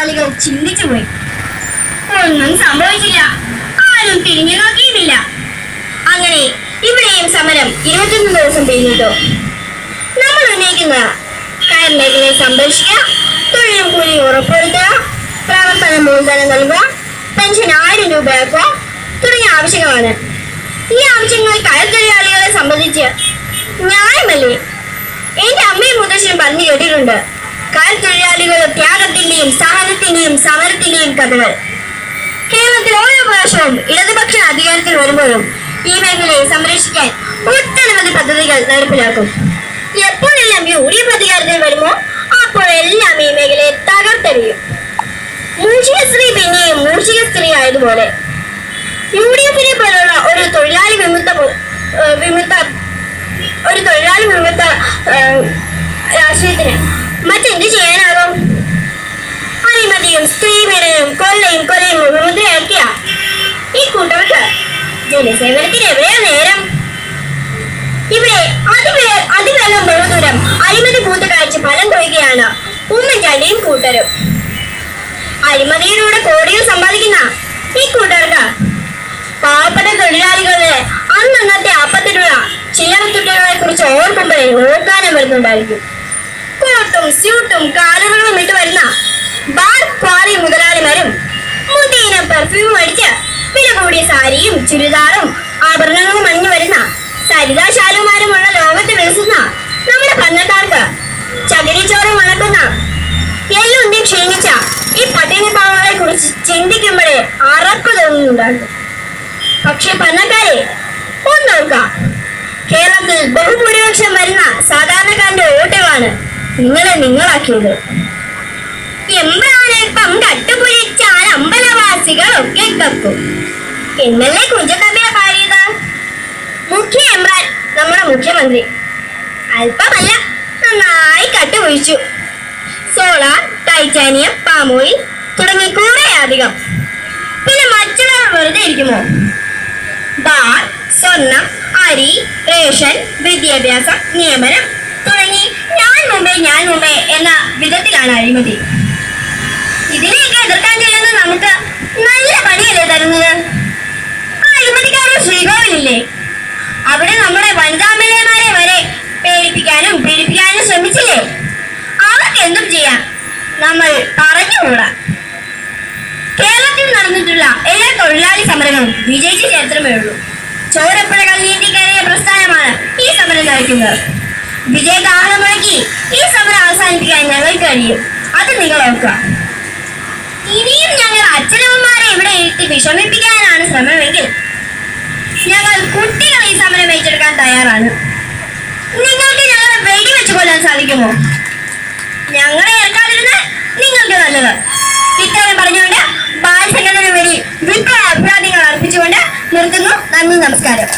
തൊഴിലാളികൾ ചിന്തിച്ചുപോയി. ഒന്നും സംഭവിച്ചില്ല. ആരും തിരിഞ്ഞു നോക്കിയുമില്ല. അങ്ങനെ ഇവിടെയും സമരം 21 ദിവസം പിന്നിട്ടു. നമ്മൾ ഉന്നയിക്കുന്ന കയർ മേഖലയെ സംരക്ഷിക്കുക, തൊഴിലും കൂലിയും ഉറപ്പുവരുത്തുക, പ്രവർത്തന മൂലധനം നൽകുക, പെൻഷൻ 1000 രൂപയാക്കുക തുടങ്ങിയ ആവശ്യങ്ങളാണ്. ഈ ആവശ്യങ്ങൾ കയർ തൊഴിലാളികളെ സംബന്ധിച്ച് ന്യായമല്ലേ? എന്റെ അമ്മയും മുത്തശ്ശനും പറഞ്ഞു കേട്ടിട്ടുണ്ട് കയർ തൊഴിലാളികളുടെ ത്യാഗത്തിന്റെയും സഹനത്തിന്റെയും സമരത്തിന്റെയും കഥകൾ. കേരളത്തിൽ ഓരോ പ്രാവശ്യവും ഇടതുപക്ഷ അധികാരത്തിൽ വരുമ്പോഴും ഈ മേഖലയെ സംരക്ഷിക്കാൻ ഒട്ടനവധി പദ്ധതികൾ നടപ്പിലാക്കും. എപ്പോഴെല്ലാം UDF അധികാരത്തിൽ വരുമോ അപ്പോഴെല്ലാം ഈ മേഖലയെ തകർത്തെറിയും. മൂഷിക സ്ത്രീ പിന്നെയും മൂഷിക സ്ത്രീ ആയതുപോലെ UDF-നെ പോലുള്ള ഒരു തൊഴിലാളി വിമുക്ത രാഷ്ട്രീയത്തിന് മറ്റെന്ത് ചെയ്യാനാകും? അഴിമതിയും സ്ത്രീപീഡനവും കൊലയും വിമുദ്രയാക്കിയ ഈ കൂട്ടർക്ക് ജനസേവനത്തിന് എവിടെയാ നേരം? ഇവിടെ അതിവേഗം ബഹുദൂരം അഴിമതി പൂത്ത് കാഴ്ച ഫലം കൊയ്യുകയാണ് ഉമ്മൻചാണ്ടിയും കൂട്ടരും. അഴിമതിയിലൂടെ കോടികൾ സമ്പാദിക്കുന്ന ഈ കൂട്ടർക്ക് പാവപ്പെട്ട തൊഴിലാളികളുടെ അന്നത്തെ അപ്പത്തിലുള്ള ചില്ലറത്തുട്ടുകളെ കുറിച്ച് ഓർക്കുമ്പോഴേ ഓർക്കാനും വരുന്നുണ്ടായിരിക്കും. കോട്ടും സ്യൂട്ടും കാലുകളും ഇട്ട് വരുന്ന ബാർ ക്വാറി മുതലാളിമാരും മുതിയിനം പെർഫ്യൂം അടിച്ച് വില കൂടിയ സാരിയും ചുരിദാറും ആഭരണങ്ങളും അണിഞ്ഞു വരുന്ന സരിതാശാലുമാരുമുള്ള ലോകത്ത് വിളിക്കുന്ന നമ്മുടെ പന്നക്കാർക്ക് ചകിരിച്ചോറ് മണക്കുന്ന എല്ലുന്തി ക്ഷീണിച്ച ഈ പട്ടിണി പാവങ്ങളെ കുറിച്ച് ചിന്തിക്കുമ്പോഴേ അറപ്പ് തോന്നുന്നുണ്ടാകും. പക്ഷെ പന്നക്കാരെ ഒന്നോർക്കാം, കേരളത്തിൽ ബഹുഭൂരിപക്ഷം വരുന്ന സാധാരണക്കാരന്റെ വോട്ടുകളാണ് നിങ്ങളാക്കിയത്. എമ്പ്രാനിപ്പം കട്ടുപുരിച്ചാൽ അമ്പലവാസികളൊക്കെ കക്കും എന്നല്ലേ കുഞ്ചത്തമ്പിയ പാടിയത്. മുഖ്യ എമ്പ്രാൻ നമ്മുടെ മുഖ്യമന്ത്രി അല്പമല്ല നന്നായി കട്ടുപൊഴിച്ചു. സോളാർ, ടൈറ്റാനിയം, പാമോയിൽ തുടങ്ങി കുറെ അധികം. പിന്നെ മറ്റുള്ളവർ വെറുതെ ഇരിക്കുമോ? ബാർ, സ്വർണം, അരി, റേഷൻ, വിദ്യാഭ്യാസം, നിയമനം തുടങ്ങി ഞാൻ മുമ്പേ എന്ന വിധത്തിലാണ് അഴിമതി. ഇതിനെയൊക്കെ എതിർക്കാൻ ചെയ്യുന്ന നമുക്ക് നല്ല പണിയല്ലേ തരുന്നത്? അഴിമതിക്കാരുടെ ശ്രീകോവിലില്ലേ? അവിടെ നമ്മുടെ വനിതാ MLA-മാരെ വരെ പേടിപ്പിക്കാനും പീഡിപ്പിക്കാനും ശ്രമിച്ചില്ലേ? അവർക്ക് എന്തും ചെയ്യാം, നമ്മൾ പറഞ്ഞുകൂടാ. കേരളത്തിൽ നടന്നിട്ടുള്ള എല്ലാ തൊഴിലാളി സമരങ്ങളും വിജയിച്ച ചരിത്രമേ ഉള്ളൂ. ചോരപ്പുഴകൾ നീന്തിക്കയറിയ പ്രസ്ഥാനമാണ് ഈ സമരം നയിക്കുന്നത്. വിജയദാഹനം മുഴക്കി ഈ സമരം അവസാനിപ്പിക്കാൻ ഞങ്ങൾക്ക് കഴിയും. അത് നിങ്ങൾ ഓർക്കുക. ഇനിയും ഞങ്ങൾ അച്ഛനമ്മമാരെ ഇവിടെ ഇരുത്തി വിഷമിപ്പിക്കാനാണ് ശ്രമമെങ്കിൽ ഞങ്ങൾ കുട്ടികൾ ഈ സമരം ഏറ്റെടുക്കാൻ തയ്യാറാണ്. നിങ്ങൾക്ക് ഞങ്ങളെ വെടിവെച്ച് കൊല്ലാൻ സാധിക്കുമോ? ഞങ്ങളെ ഏൽക്കാതിരുന്നാൽ നിങ്ങൾക്ക് നല്ലത്. ഇത്രയും പറഞ്ഞുകൊണ്ട് ബാലസംഘടന വഴി വിപ്ലവ അഭിവാദ്യങ്ങൾ അർപ്പിച്ചുകൊണ്ട് നിർത്തുന്നു. നന്ദി, നമസ്കാരം.